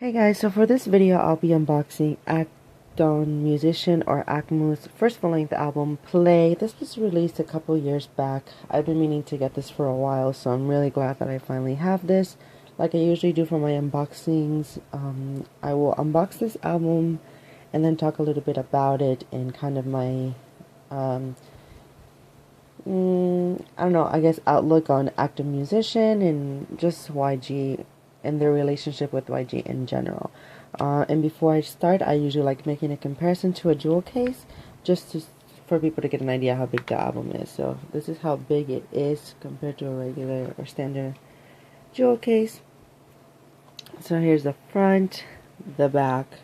Hey guys, so for this video I'll be unboxing Akdong Musician or Akmu's first full-length album, Play. This was released a couple years back. I've been meaning to get this for a while, so I'm really glad that I finally have this. Like I usually do for my unboxings, I will unbox this album and then talk a little bit about it and kind of my, I don't know, I guess outlook on Akdong Musician and just YG and their relationship with YG in general. And before I start, I usually like making a comparison to a jewel case, just for people to get an idea how big the album is. So this is how big it is compared to a regular or standard jewel case. So here's the front, the back.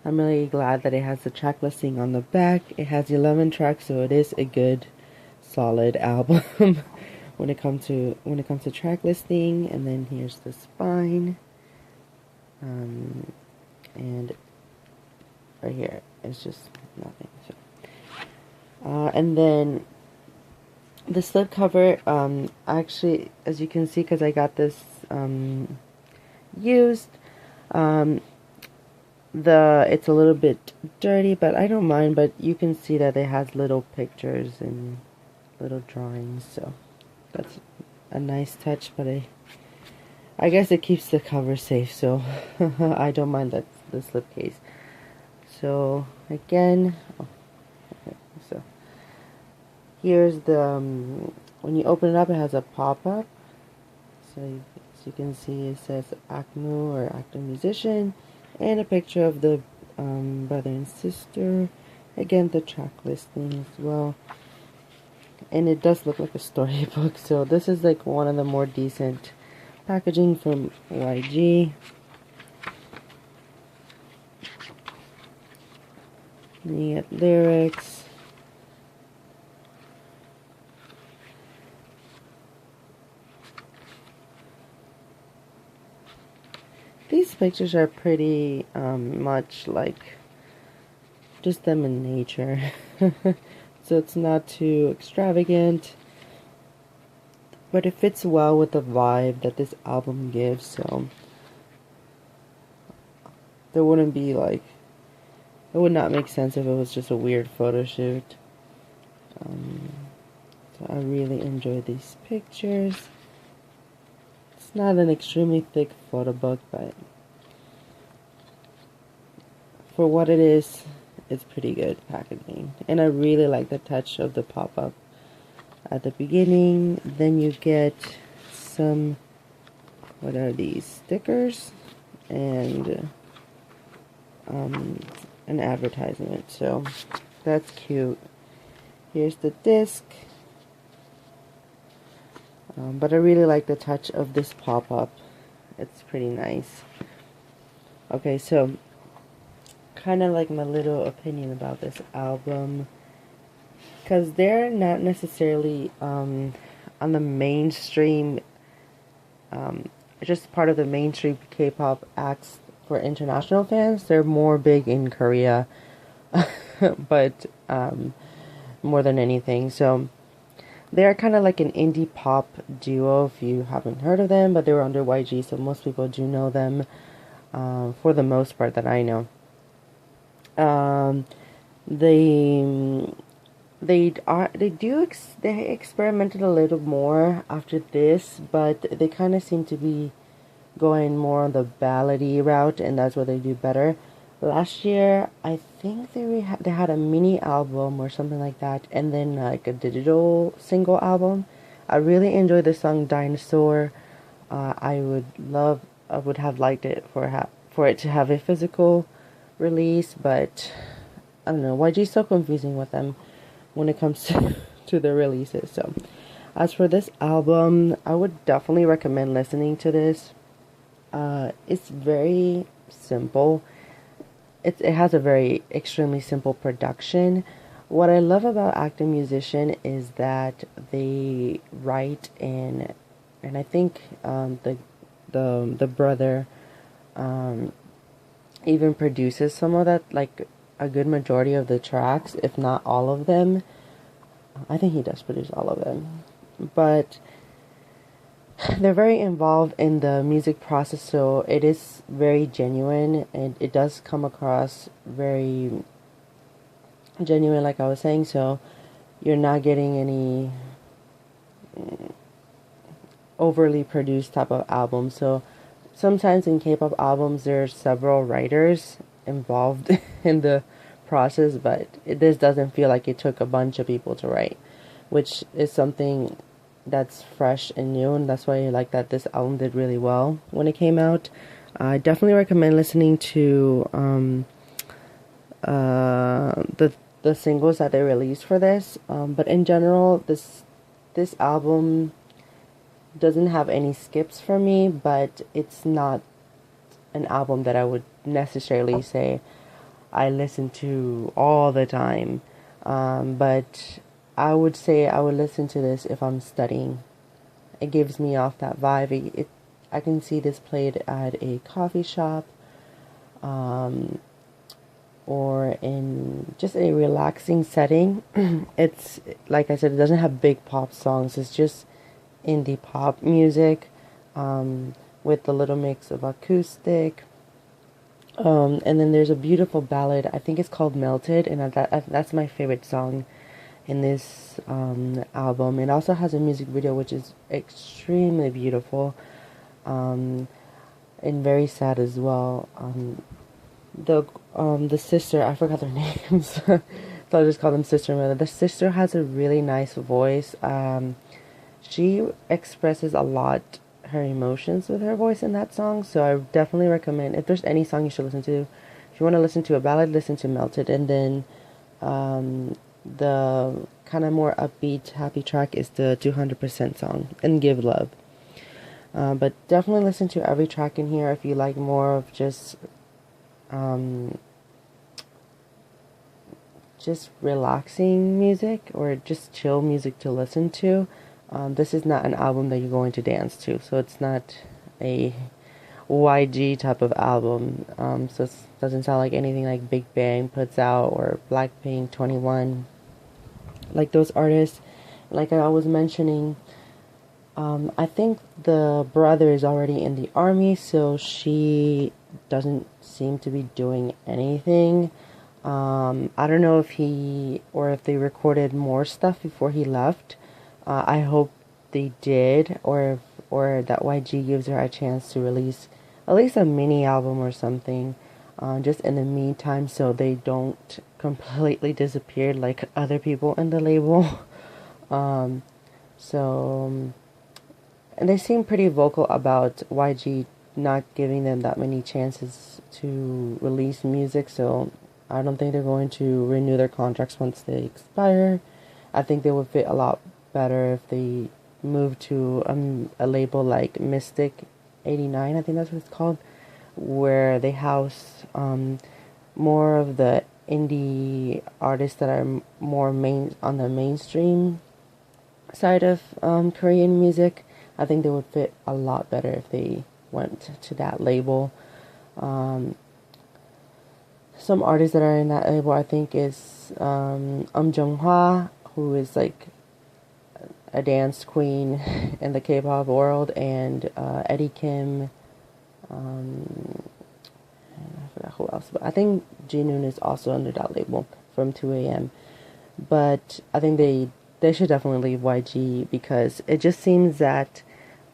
I'm really glad that it has the track listing on the back. It has 11 tracks, so it is a good, solid album when it comes to track listing. And then here's the spine, and right here it's just nothing. So, and then the slip cover. Actually, as you can see, because I got this used, it's a little bit dirty, but I don't mind. But you can see that it has little pictures and little drawings, so that's a nice touch. But I guess it keeps the cover safe, so I don't mind that the slipcase. So again, okay, so here's the when you open it up, it has a pop-up. So as you can see, it says Akmu or Akdong Musician, and a picture of the brother and sister. Again, the track listing as well. And it does look like a storybook, so this is like one of the more decent packaging from YG. And you get lyrics. These pictures are pretty much like just them in nature. So it's not too extravagant, but it fits well with the vibe that this album gives. So there wouldn't be like, it would not make sense if it was just a weird photo shoot. So I really enjoy these pictures. It's not an extremely thick photo book, but for what it is, it's pretty good packaging. And I really like the touch of the pop-up at the beginning. Then you get some, what are these, stickers, and an advertisement. So that's cute. Here's the disc. But I really like the touch of this pop-up. It's pretty nice. Okay, so kind of like my little opinion about this album, because they're not necessarily on the mainstream, just part of the mainstream K-pop acts for international fans. They're more big in Korea, but more than anything. So they're kind of like an indie pop duo, if you haven't heard of them, but they were under YG, so most people do know them, for the most part that I know. They experimented a little more after this, but they kind of seem to be going more on the ballady route, and that's what they do better. Last year, I think they had a mini album or something like that, and then like a digital single album. I really enjoyed the song Dinosaur. I would have liked it for it to have a physical release, but I don't know, YG is so confusing with them when it comes to the releases. So as for this album, I would definitely recommend listening to this. It's very simple. It has a very extremely simple production. What I love about Akdong Musician is that they write, and I think the brother even produces some of that, like a good majority of the tracks, if not all of them. I think he does produce all of them, but they're very involved in the music process, so it is very genuine and it does come across very genuine, like I was saying. So you're not getting any overly produced type of album. So sometimes in K-pop albums, there's several writers involved in the process, but this doesn't feel like it took a bunch of people to write, which is something that's fresh and new, and that's why I like that this album did really well when it came out. I definitely recommend listening to the singles that they released for this. But in general, this album doesn't have any skips for me, but it's not an album that I would necessarily say I listen to all the time. But I would say I would listen to this if I'm studying. It gives me off that vibe. I can see this played at a coffee shop, or in just a relaxing setting. It's, like I said, it doesn't have big pop songs. It's just indie pop music, with a little mix of acoustic. And then there's a beautiful ballad. I think it's called Melted, and that's my favorite song in this album. It also has a music video which is extremely beautiful, and very sad as well. The sister, I forgot their names, so I'll just call them sister and mother. The sister has a really nice voice. She expresses a lot her emotions with her voice in that song, so I definitely recommend, if there's any song you should listen to, if you want to listen to a ballad, listen to Melted. And then the kind of more upbeat, happy track is the 200% song, and Give Love. But definitely listen to every track in here if you like more of just relaxing music or just chill music to listen to. This is not an album that you're going to dance to, so it's not a YG type of album. So it doesn't sound like anything like Big Bang puts out or Blackpink, 21, like those artists. Like I was mentioning, I think the brother is already in the army, so she doesn't seem to be doing anything. I don't know if if they recorded more stuff before he left. I hope they did, or that YG gives her a chance to release at least a mini album or something, just in the meantime, so they don't completely disappear like other people in the label. So, and they seem pretty vocal about YG not giving them that many chances to release music, so I don't think they're going to renew their contracts once they expire. I think they would fit a lot better if they moved to a label like Mystic 89, I think that's what it's called, where they house more of the indie artists that are more on the mainstream side of Korean music. I think they would fit a lot better if they went to that label. Some artists that are in that label, I think, is Jung-hwa, who is like a dance queen in the K-pop world, and Eddie Kim. I forgot who else, but I think Jinoon is also under that label from 2AM. But I think they should definitely leave YG, because it just seems that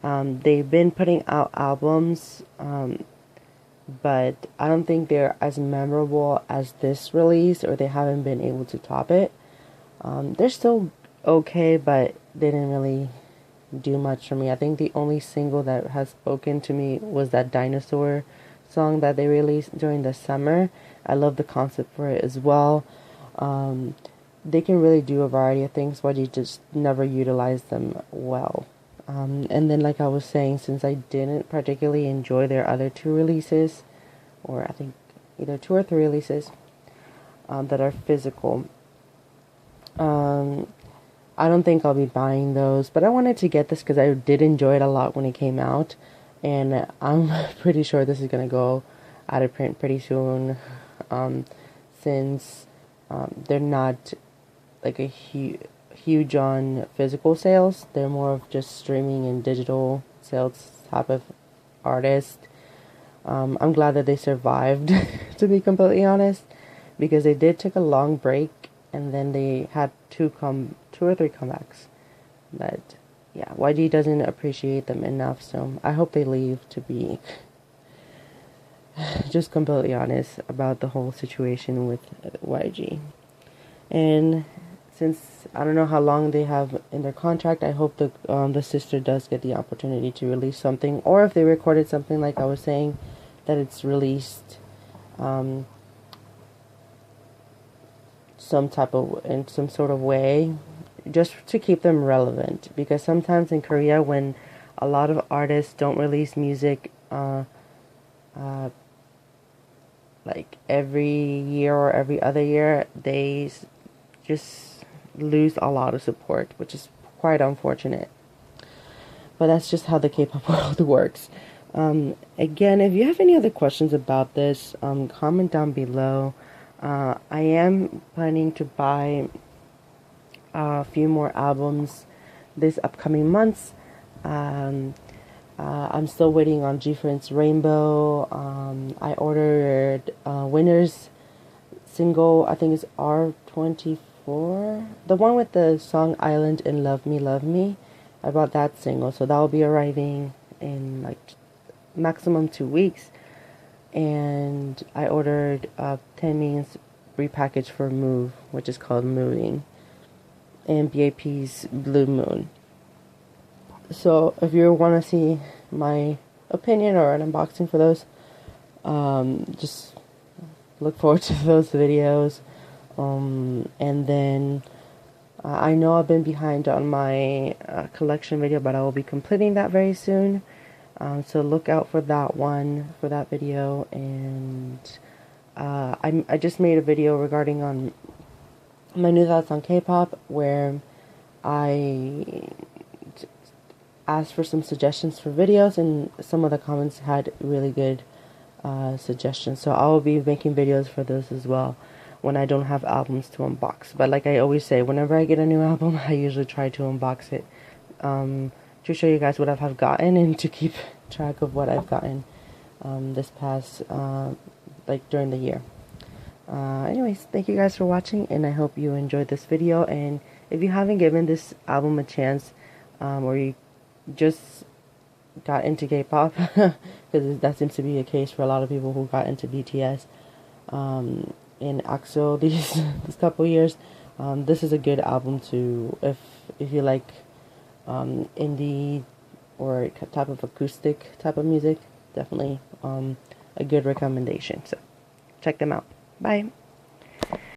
they've been putting out albums, but I don't think they're as memorable as this release, or they haven't been able to top it. They're still okay, but they didn't really do much for me. I think the only single that has spoken to me was that Dinosaur song that they released during the summer. I love the concept for it as well. They can really do a variety of things, but you just never utilize them well. And then, like I was saying, since I didn't particularly enjoy their other two releases, or I think either 2 or 3 releases that are physical, I don't think I'll be buying those. But I wanted to get this because I did enjoy it a lot when it came out, and I'm pretty sure this is going to go out of print pretty soon, since they're not like a huge on physical sales. They're more of just streaming and digital sales type of artist. I'm glad that they survived, to be completely honest, because they did take a long break and then they had two or three comebacks. But yeah, YG doesn't appreciate them enough, so I hope they leave, to be just completely honest about the whole situation with YG. And since I don't know how long they have in their contract, I hope the sister does get the opportunity to release something, or if they recorded something like I was saying, that it's released in some sort of way, just to keep them relevant. Because sometimes in Korea, when a lot of artists don't release music like every year or every other year, they just lose a lot of support, which is quite unfortunate. But that's just how the K-pop world works. Again, if you have any other questions about this, comment down below. I am planning to buy a few more albums this upcoming months. I'm still waiting on G-Friend's Rainbow. I ordered Winner's single, I think it's R24. The one with the song Island and Love Me, Love Me. I bought that single, so that will be arriving in like maximum 2 weeks. And I ordered 10 Means repackaged for Move, which is called Moving, and BAP's Blue Moon. So if you want to see my opinion or an unboxing for those, just look forward to those videos. And then I know I've been behind on my collection video, but I will be completing that very soon. So look out for that video. And I just made a video regarding on my new thoughts on K-pop, where I asked for some suggestions for videos, and some of the comments had really good suggestions. So I will be making videos for those as well when I don't have albums to unbox. But like I always say, whenever I get a new album, I usually try to unbox it to show you guys what I've gotten, and to keep track of what I've gotten this past like during the year. Anyways, thank you guys for watching, and I hope you enjoyed this video. And if you haven't given this album a chance, or you just got into K-pop, because that seems to be a case for a lot of people who got into BTS in EXO these couple years, this is a good album to, if you like indie or type of acoustic type of music. Definitely a good recommendation. So check them out. Bye.